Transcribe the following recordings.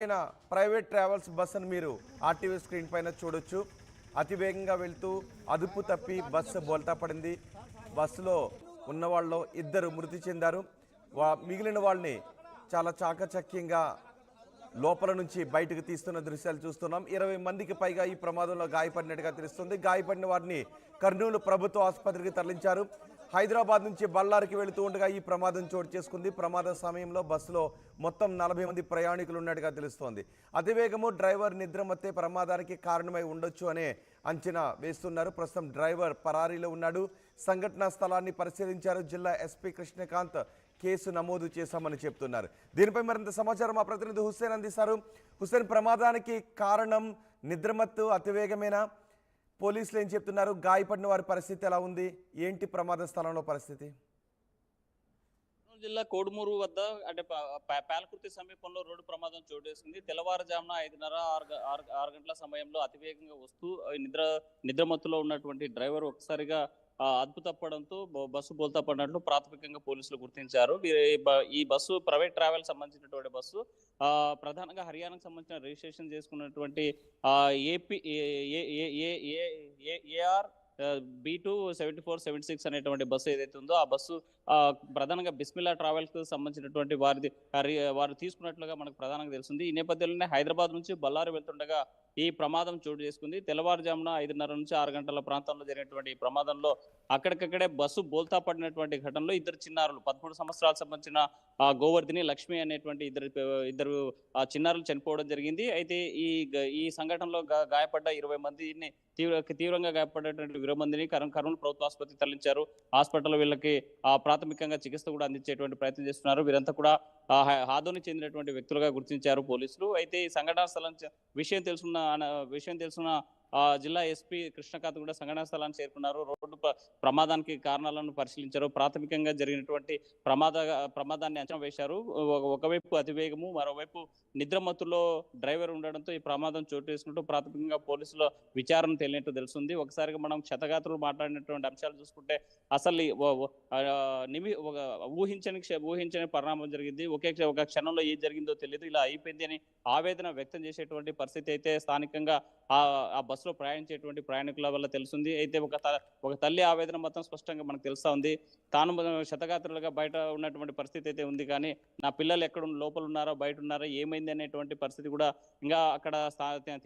Private travels బస్సును మీరు RTV screen పైన చూడొచ్చు. అతి వేగంగా వెళ్తూ అదుపు తప్పి బస్సు బోల్తా పడింది. బస్సులో ఉన్న వాళ్ళు ఇద్దరు మృతి చెందారు. మిగిలిన వాళ్ళని చాలా చాకచక్యంగా లోపల నుంచి బయటకు తీస్తున్న దృశ్యాలు చూస్తున్నాం. 20 మందికి పైగా ఈ ప్రమాదంలో గాయపడినట్టుగా తెలుస్తుంది. గాయపడిన వారిని కర్నూలు ప్రభుత్వ ఆసుపత్రికి తరలించారు. హైదరాబాద్ నుంచి బళ్ళారికి వెళుతూ ఉండగా ఈ ప్రమాదం చోటు చేసుకుంది. ప్రమాద సమయంలో బస్సులో మొత్తం 40 మంది ప్రయాణికులు ఉన్నట్టుగా తెలుస్తోంది. అతివేగము, డ్రైవర్ నిద్రమత్తే ప్రమాదానికి కారణమై ఉండొచ్చు అనే అంచనా వేస్తున్నారు. ప్రస్తుతం డ్రైవర్ పరారీలో ఉన్నాడు. సంఘటనా స్థలాన్ని పరిశీలించారు జిల్లా ఎస్పీ కృష్ణకాంత్. కేసు నమోదు చేశామని చెప్తున్నారు. దీనిపై మరింత సమాచారం మా ప్రతినిధి హుస్సేన్ అందిస్తారు. హుస్సేన్, ప్రమాదానికి కారణం నిద్రమత్తు, అతివేగమేనా? పోలీసులు ఏం చెప్తున్నారు? గాయపడిన వారి పరిస్థితి ఎలా ఉంది? ఏంటి ప్రమాద స్థలంలో పరిస్థితి? జిల్లా కోడుమూరు వద్ద అంటే పాలకుర్తి సమీపంలో రోడ్డు ప్రమాదం చోటు చేసుకుంది. తెల్లవారుజామున 5:30-6 గంటల సమయంలో అతివేగంగా వస్తూ నిద్రమత్తులో ఉన్నటువంటి డ్రైవర్ ఒకసారిగా అదుపు తప్పడంతో బస్సు బోల్తా పడినట్లు ప్రాథమికంగా పోలీసులు గుర్తించారు. ఈ బస్సు ప్రైవేట్ ట్రావెల్ సంబంధించినటువంటి బస్సు ప్రధానంగా హర్యానాకు సంబంధించిన రిజిస్ట్రేషన్ చేసుకున్నటువంటి ఏపీ ఏఆర్ B2 7476 అనేటువంటి బస్సు ఏదైతే ఉందో ఆ బస్సు ప్రధానంగా బిస్మిల్లా ట్రావెల్స్ కు సంబంధించినటువంటి వారు తీసుకున్నట్లుగా మనకు ప్రధానంగా తెలుస్తుంది. ఈ నేపథ్యంలోనే హైదరాబాద్ నుంచి బళ్ళారి వెళ్తుండగా ఈ ప్రమాదం చోటు చేసుకుంది. తెల్లవారుజామున 5:30-6 గంటల ప్రాంతంలో జరిగినటువంటి ఈ ప్రమాదంలో అక్కడికక్కడే బస్సు బోల్తా పడినటువంటి ఘటనలో ఇద్దరు చిన్నారులు 13 సంవత్సరాలకు సంబంధించిన గోవర్ధిని, లక్ష్మి అనేటువంటి ఇద్దరు చిన్నారులు చనిపోవడం జరిగింది. అయితే ఈ సంఘటనలో గాయపడ్డ 20 మందిని తీవ్రంగా గాయపడినటువంటి 20 మందిని కర్నూలు ప్రభుత్వ ఆసుపత్రికి తరలించారు. హాస్పిటల్లో వీళ్ళకి ప్రాథమికంగా చికిత్స కూడా అందించేటువంటి ప్రయత్నం చేస్తున్నారు. వీరంతా కూడా హాదోని చెందినటువంటి వ్యక్తులుగా గుర్తించారు పోలీసులు. అయితే ఈ సంఘటనా స్థలం విషయం తెలుసున్న జిల్లా ఎస్పీ కృష్ణకాంత్ కూడా సంఘటనా స్థలాన్ని చేరుకున్నారు. రోడ్డు ప్రమాదానికి కారణాలను పరిశీలించారు. ప్రాథమికంగా జరిగినటువంటి ప్రమాదాన్ని అంచనా వేశారు. ఒకవైపు అతివేగము, మరోవైపు నిద్రమత్తులో డ్రైవర్ ఉండడంతో ఈ ప్రమాదం చోటు చేసుకుంటూ ప్రాథమికంగా పోలీసుల విచారణ తేలినట్టు తెలుస్తుంది. ఒకసారిగా మనం క్షతగాత్రులు మాట్లాడినటువంటి అంశాలు చూసుకుంటే అసలు ఊహించని పరిణామం జరిగింది. ఒక క్షణంలో ఏం జరిగిందో తెలియదు, ఇలా అయిపోయింది అని ఆవేదన వ్యక్తం చేసేటువంటి పరిస్థితి అయితే స్థానికంగా ఆ బస్సులో ప్రయాణించేటువంటి ప్రయాణికుల వల్ల తెలుస్తుంది. అయితే ఒక తల్లి ఆవేదన మొత్తం స్పష్టంగా మనకు తెలుస్తా ఉంది. తాను క్షతగాత్రులుగా బయట ఉన్నటువంటి పరిస్థితి అయితే ఉంది, కానీ నా పిల్లలు ఎక్కడ లోపల ఉన్నారో బయట ఉన్నారో ఏమైంది అనేటువంటి పరిస్థితి కూడా ఇంకా అక్కడ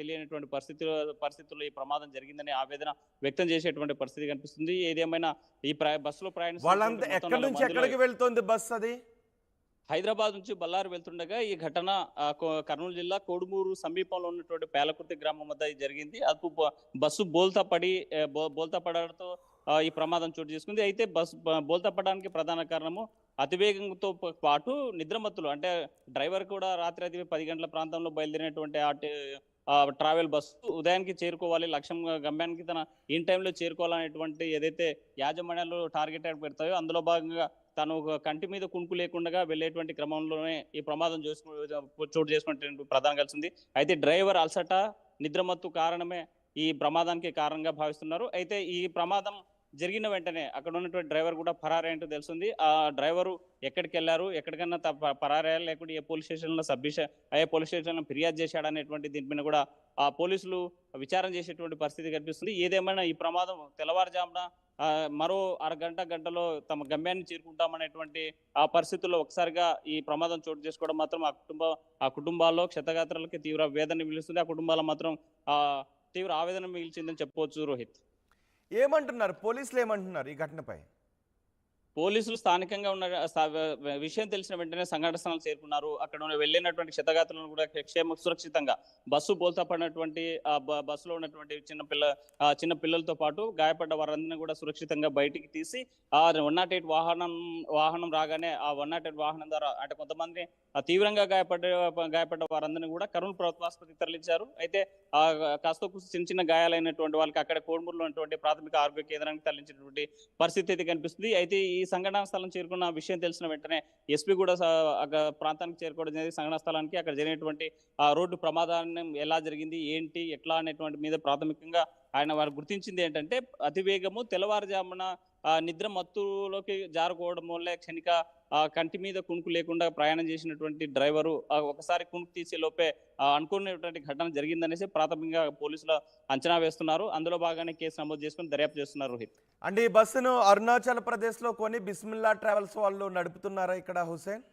తెలియనటువంటి పరిస్థితుల్లో ఈ ప్రమాదం జరిగిందని ఆవేదన వ్యక్తం చేసేటువంటి పరిస్థితి కనిపిస్తుంది. ఏదేమైనా ఈ బస్సులో ఎక్కడికి వెళ్తోంది బస్సు? అది హైదరాబాద్ నుంచి బళ్ళారి వెళ్తుండగా ఈ ఘటన కర్నూలు జిల్లా కోడుమూరు సమీపంలో ఉన్నటువంటి పేలకుర్తి గ్రామం వద్ద జరిగింది. బస్సు బోల్తా పడడంతో ఈ ప్రమాదం చోటు చేసుకుంది. అయితే బస్సు బోల్తా పడడానికి ప్రధాన కారణము అతివేగంతో పాటు నిద్రమత్తులు, అంటే డ్రైవర్ కూడా రాత్రి 10 గంటల ప్రాంతంలో బయలుదేరినటువంటి ట్రావెల్ బస్సు ఉదయానికి చేరుకోవాలి, గమ్యానికి తన ఇన్ టైంలో చేరుకోవాలనేటువంటి ఏదైతే యాజమాన్యాలు టార్గెట్ పెడతాయో అందులో భాగంగా తను కంటి మీద కునుకు లేకుండా వెళ్ళేటువంటి క్రమంలోనే ఈ ప్రమాదం చోటు చేసుకున్నటువంటి ప్రధానం కలిసింది. అయితే డ్రైవర్ అలసట, నిద్రమత్తు కారణమే ఈ ప్రమాదానికి కారణంగా భావిస్తున్నారు. అయితే ఈ ప్రమాదం జరిగిన వెంటనే అక్కడ ఉన్నటువంటి డ్రైవర్ కూడా పరారైనట్టు తెలుస్తుంది. ఆ డ్రైవరు ఎక్కడికి వెళ్ళారు, ఎక్కడికన్నా పరారయ్యారు, లేకుంటే ఏ పోలీస్ స్టేషన్లో ఫిర్యాదు చేశాడనేటువంటి దీనిపైన కూడా ఆ పోలీసులు విచారణ చేసేటువంటి పరిస్థితి కనిపిస్తుంది. ఏదేమైనా ఈ ప్రమాదం తెల్లవారుజామున మరో గంటలో తమ గమ్యాన్ని చేరుకుంటామనేటువంటి ఆ పరిస్థితుల్లో ఒకసారిగా ఈ ప్రమాదం చోటు చేసుకోవడం మాత్రం ఆ కుటుంబాల్లో క్షతగాత్రులకి తీవ్ర వేదన మిగులుస్తుంది. ఆ కుటుంబాల్లో మాత్రం తీవ్ర ఆవేదన మిగిల్చిందని చెప్పవచ్చు. రోహిత్, ఏమంటున్నారు పోలీసులు? ఏమంటున్నారు ఈ ఘటనపై? పోలీసులు స్థానికంగా ఉన్న విషయం తెలిసిన వెంటనే సంఘటన స్థలానికి చేరుకున్నారు. అక్కడ వెళ్ళినటువంటి క్షతగాత్రులను కూడా సురక్షితంగా బస్సు బోల్తా పడినటువంటి బస్సులో ఉన్నటువంటి చిన్న పిల్లలతో పాటు గాయపడ్డ వారందరినీ కూడా సురక్షితంగా బయటికి తీసి 108 వాహనం రాగానే ఆ 108 వాహనం ద్వారా అంటే కొంతమంది తీవ్రంగా గాయపడ్డ వారందరినీ కూడా కర్నూలు ప్రభుత్వ ఆసుపత్రికి తరలించారు. అయితే కాస్త చిన్న గాయాలైనటువంటి వాళ్ళకి అక్కడ కోడుమూరులో ఉన్నటువంటి ప్రాథమిక ఆరోగ్య కేంద్రానికి తరలించినటువంటి పరిస్థితి కనిపిస్తుంది. అయితే ఈ సంఘటనా స్థలం చేరుకున్న విషయం తెలిసిన వెంటనే ఎస్పీ కూడా ప్రాంతానికి చేరుకోవడం జరిగింది. సంఘటనా స్థలానికి అక్కడ జరిగినటువంటి రోడ్డు ప్రమాదాన్ని ఎలా జరిగింది, ఏంటి, ఎట్లా అనేటువంటి మీద ప్రాథమికంగా వారు గుర్తించింది ఏంటంటే అతివేగము, తెల్లవారుజామున నిద్ర మత్తులోకి జారుకోవడం వల్ల క్షణిక కంటి మీద కునుకు లేకుండా ప్రయాణం చేసినటువంటి డ్రైవరు ఒకసారి కునుకు తీసే లోపే అనుకున్నటువంటి ఘటన జరిగిందనేసి ప్రాథమికంగా పోలీసులు అంచనా వేస్తున్నారు. అందులో భాగానే కేసు నమోదు చేసుకుని దర్యాప్తు చేస్తున్నారు రోహిత్. అంటే ఈ బస్సును అరుణాచల్ ప్రదేశ్లో కొని బిస్మిల్లా ట్రావెల్స్ వాళ్ళు నడుపుతున్నారా ఇక్కడ హుసేన్?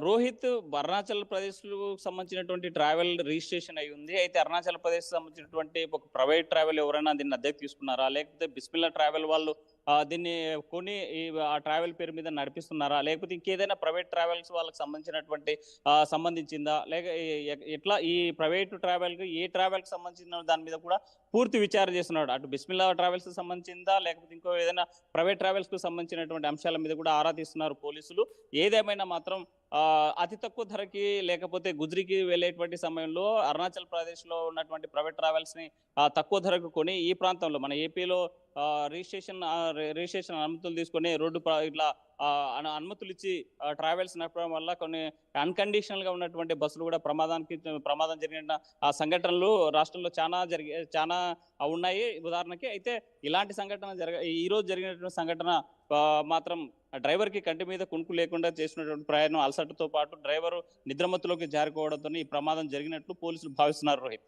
రోహిత్, అరుణాచల్ ప్రదేశ్ సంబంధించినటువంటి ట్రావెల్ రిజిస్ట్రేషన్ అయి ఉంది. అయితే అరుణాచల్ ప్రదేశ్ సంబంధించినటువంటి ఒక ప్రైవేట్ ట్రావెల్ ఎవరైనా దీన్ని అద్దెకు తీసుకున్నారా, లేకపోతే బిస్మిల్లా ట్రావెల్ వాళ్ళు దీన్ని కొని ఆ ట్రావెల్ పేరు మీద నడిపిస్తున్నారా, లేకపోతే ఇంకేదైనా ప్రైవేట్ ట్రావెల్స్ వాళ్ళకి సంబంధించినటువంటి సంబంధించిందా, లేక ఎట్లా ఈ ప్రైవేట్ ట్రావెల్ ఏ ట్రావెల్ కి సంబంధించిన దాని మీద కూడా పూర్తి విచారణ చేస్తున్నాడు. అటు బిస్మిల్లా ట్రావెల్స్ కి సంబంధించిందా, లేకపోతే ఇంకో ఏదైనా ప్రైవేట్ ట్రావెల్స్ కు సంబంధించినటువంటి అంశాల మీద కూడా ఆరా తీస్తున్నారు పోలీసులు. ఏదేమైనా మాత్రం అతి తక్కువ ధరకి లేకపోతే గుజ్రికి వెళ్ళేటువంటి సమయంలో అరుణాచల్ ప్రదేశ్ లో ఉన్నటువంటి ప్రైవేట్ ట్రావెల్స్ ని తక్కువ ధరకు కొని ఈ ప్రాంతంలో మన ఏపీలో రిజిస్ట్రేషన్ అనుమతులు తీసుకొని రోడ్డు ఇట్లా అనుమతులు ఇచ్చి ట్రావెల్స్ నడపడం వల్ల కొన్ని అన్కండిషనల్ గా ఉన్నటువంటి బస్సులు కూడా ప్రమాదం జరిగిన సంఘటనలు రాష్ట్రంలో చాలా ఉన్నాయి. ఉదాహరణకి అయితే ఇలాంటి సంఘటన ఈ రోజు జరిగినటువంటి సంఘటన మాత్రం డ్రైవర్ కి కంటి మీద కునుకు లేకుండా చేసినటువంటి ప్రయాణం అలసటతో పాటు డ్రైవరు నిద్రమత్తులోకి జారుకోవడంతో ఈ ప్రమాదం జరిగినట్లు పోలీసులు భావిస్తున్నారు. రోహిత్.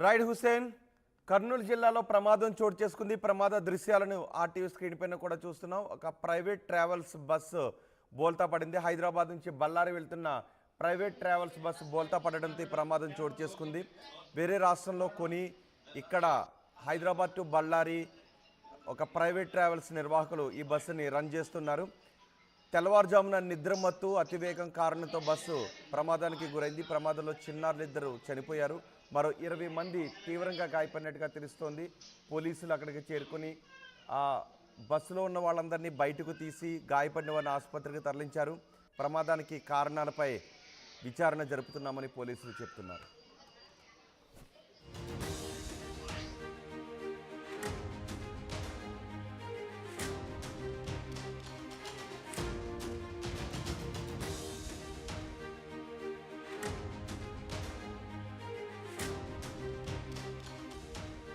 రైట్ హుసేన్, కర్నూలు జిల్లాలో ప్రమాదం చోటు చేసుకుంది. ప్రమాద దృశ్యాలను ఆర్టీవీ స్క్రీన్ పైన కూడా చూస్తున్నాం. ఒక ప్రైవేట్ ట్రావెల్స్ బస్సు బోల్తా పడింది. హైదరాబాద్ నుంచి బళ్ళారి వెళ్తున్న ప్రైవేట్ ట్రావెల్స్ బస్సు బోల్తా పడడంతో ఈ ప్రమాదం చోటు చేసుకుంది. వేరే రాష్ట్రంలో కొని ఇక్కడ హైదరాబాద్ టు బళ్ళారి ఒక ప్రైవేట్ ట్రావెల్స్ నిర్వాహకులు ఈ బస్సుని రన్ చేస్తున్నారు. తెల్లవారుజామున నిద్రమత్తు అతివేగం కారణంతో బస్సు ప్రమాదానికి గురైంది. ప్రమాదంలో చిన్నారులిద్దరూ చనిపోయారు. మరో 20 మంది తీవ్రంగా గాయపడినట్టుగా తెలుస్తోంది. పోలీసులు అక్కడికి చేరుకుని ఆ బస్సులో ఉన్న వాళ్ళందరినీ బయటకు తీసి గాయపడిన వారిని ఆసుపత్రికి తరలించారు. ప్రమాదానికి కారణాలపై విచారణ జరుపుతున్నామని పోలీసులు చెప్తున్నారు.